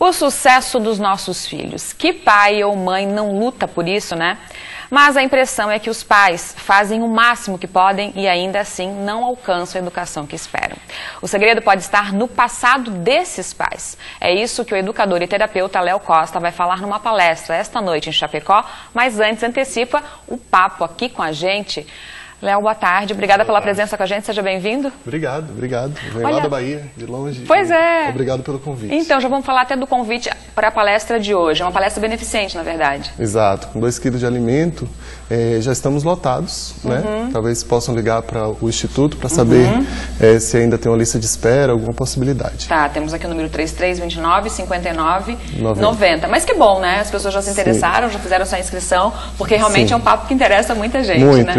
O sucesso dos nossos filhos. Que pai ou mãe não luta por isso, né? Mas a impressão é que os pais fazem o máximo que podem e ainda assim não alcançam a educação que esperam. O segredo pode estar no passado desses pais. É isso que o educador e terapeuta Léo Costa vai falar numa palestra esta noite em Chapecó, mas antes antecipa o papo aqui com a gente. Léo, boa tarde. Obrigada pela presença com a gente. Seja bem-vindo. Obrigado. Venho lá da Bahia, de longe. Pois é. Obrigado pelo convite. Então, já vamos falar até do convite para a palestra de hoje. É uma palestra beneficente, na verdade. Exato. Com 2 quilos de alimento, já estamos lotados, né? Talvez possam ligar para o Instituto para saber se ainda tem uma lista de espera, alguma possibilidade. Tá, temos aqui o número 3329-5990. Mas que bom, né? As pessoas já se interessaram, já fizeram sua inscrição, porque realmente é um papo que interessa muita gente, muito, né?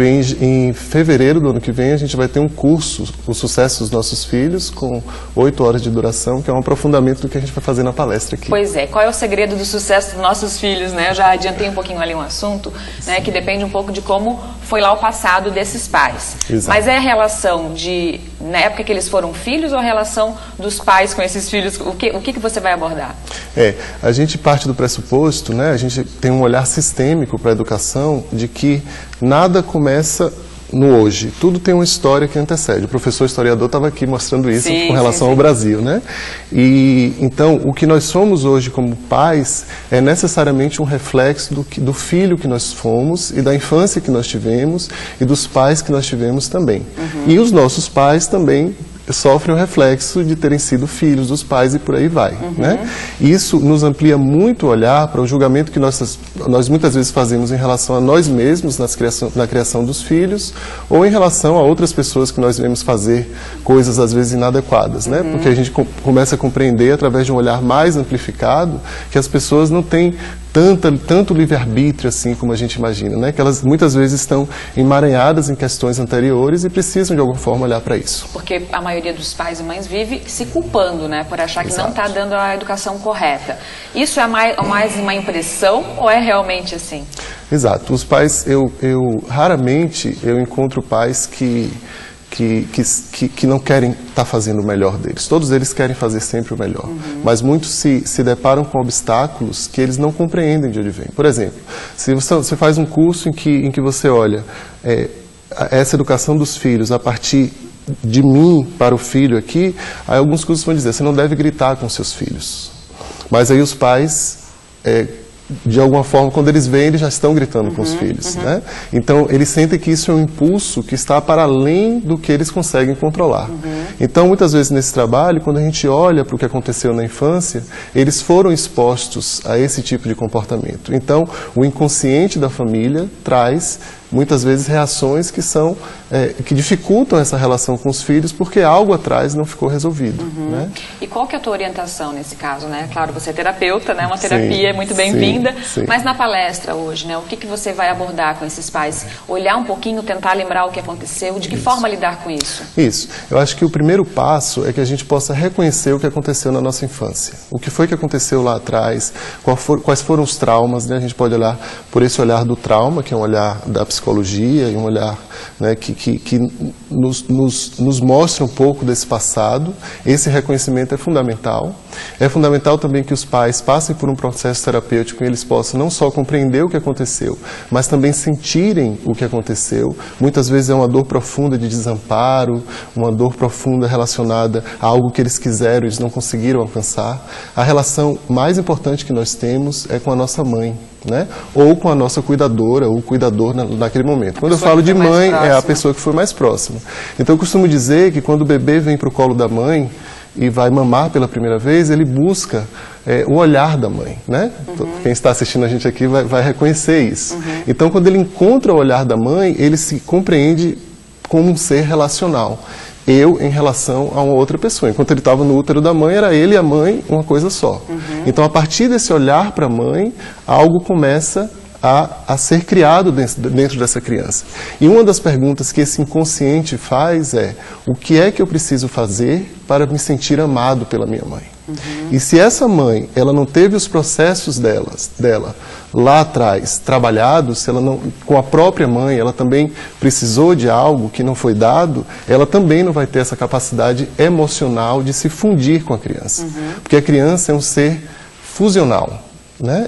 Em fevereiro do ano que vem, a gente vai ter um curso, O Sucesso dos Nossos Filhos, com 8 horas de duração, que é um aprofundamento do que a gente vai fazer na palestra aqui. Pois é, qual é o segredo do sucesso dos nossos filhos, né? Eu já adiantei um pouquinho ali um assunto, né, que depende um pouco de como foi lá o passado desses pais. Exato. Mas é a relação de, na época que eles foram filhos, ou a relação dos pais com esses filhos? O que você vai abordar? A gente parte do pressuposto, né, a gente tem um olhar sistêmico para a educação, de que nada começa no hoje. Tudo tem uma história que antecede. O professor historiador estava aqui mostrando isso com relação ao Brasil, né? E então, o que nós somos hoje como pais é necessariamente um reflexo do filho que nós fomos e da infância que nós tivemos e dos pais que nós tivemos também. E os nossos pais também sofrem o reflexo de terem sido filhos dos pais e por aí vai, né? Isso nos amplia muito o olhar para o julgamento que nós muitas vezes fazemos em relação a nós mesmos na criação dos filhos, ou em relação a outras pessoas que nós vemos fazer coisas às vezes inadequadas, né? Porque a gente começa a compreender através de um olhar mais amplificado que as pessoas não têm tanto livre-arbítrio assim como a gente imagina, né? Que elas muitas vezes estão emaranhadas em questões anteriores e precisam de alguma forma olhar para isso. Porque a maioria dos pais e mães vive se culpando, né? Por achar que não está dando a educação correta. Isso é mais uma impressão ou é realmente assim? Exato. Os pais, raramente eu encontro pais que não querem estar fazendo o melhor deles. Todos eles querem fazer sempre o melhor. Mas muitos se deparam com obstáculos que eles não compreendem de onde vem. Por exemplo, se você faz um curso em que você olha essa educação dos filhos a partir de mim para o filho aqui, aí alguns cursos vão dizer, você não deve gritar com seus filhos. Mas aí os pais de alguma forma, quando eles veem, eles já estão gritando com os filhos, né? Então, eles sentem que isso é um impulso que está para além do que eles conseguem controlar. Então, muitas vezes nesse trabalho, quando a gente olha para o que aconteceu na infância, eles foram expostos a esse tipo de comportamento. Então, o inconsciente da família traz muitas vezes reações que dificultam essa relação com os filhos porque algo atrás não ficou resolvido. Né? E qual que é a tua orientação nesse caso, né? Claro, você é terapeuta, né? Uma terapia é muito bem-vinda, mas na palestra hoje, né? O que você vai abordar com esses pais? Olhar um pouquinho, tentar lembrar o que aconteceu, de que forma lidar com isso? Isso. Eu acho que o primeiro passo é que a gente possa reconhecer o que aconteceu na nossa infância. O que foi que aconteceu lá atrás, quais foram os traumas, né? A gente pode olhar por esse olhar do trauma, que é um olhar da psicologia e um olhar, né, que nos mostra um pouco desse passado. Esse reconhecimento é fundamental. É fundamental também que os pais passem por um processo terapêutico e eles possam não só compreender o que aconteceu, mas também sentirem o que aconteceu. Muitas vezes é uma dor profunda de desamparo, uma dor profunda relacionada a algo que eles quiseram e eles não conseguiram alcançar. A relação mais importante que nós temos é com a nossa mãe, né? Ou com a nossa cuidadora ou cuidador naquele momento. Quando eu falo de mãe, é a pessoa que foi mais próxima. Então eu costumo dizer que quando o bebê vem para o colo da mãe e vai mamar pela primeira vez, ele busca o olhar da mãe, né? Quem está assistindo a gente aqui vai reconhecer isso. Então quando ele encontra o olhar da mãe, ele se compreende como um ser relacional. Eu em relação a uma outra pessoa. Enquanto ele estava no útero da mãe, era ele e a mãe uma coisa só. Então, a partir desse olhar para a mãe, algo começa a ser criado dentro dessa criança. E uma das perguntas que esse inconsciente faz é: o que é que eu preciso fazer para me sentir amado pela minha mãe? E se essa mãe, ela não teve os processos dela lá atrás trabalhados, se ela não, com a própria mãe, ela também precisou de algo que não foi dado, ela também não vai ter essa capacidade emocional de se fundir com a criança. Porque a criança é um ser fusional. Né?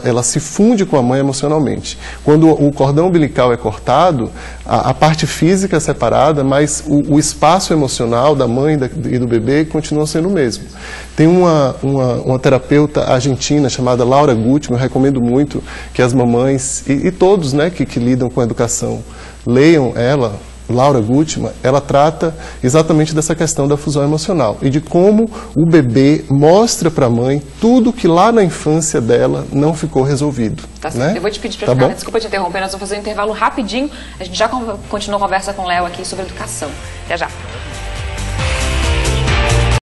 Ela se funde com a mãe emocionalmente. Quando o cordão umbilical é cortado, a parte física é separada, mas o espaço emocional da mãe e do bebê continua sendo o mesmo. Tem uma terapeuta argentina chamada Laura Gutman, eu recomendo muito que as mamães e todos, né, que lidam com a educação leiam ela. Laura Gutman, ela trata exatamente dessa questão da fusão emocional e de como o bebê mostra para a mãe tudo que lá na infância dela não ficou resolvido. Tá certo. Né? Eu vou te pedir para ficar, desculpa te interromper, nós vamos fazer um intervalo rapidinho, a gente já continua a conversa com o Léo aqui sobre educação. Até já.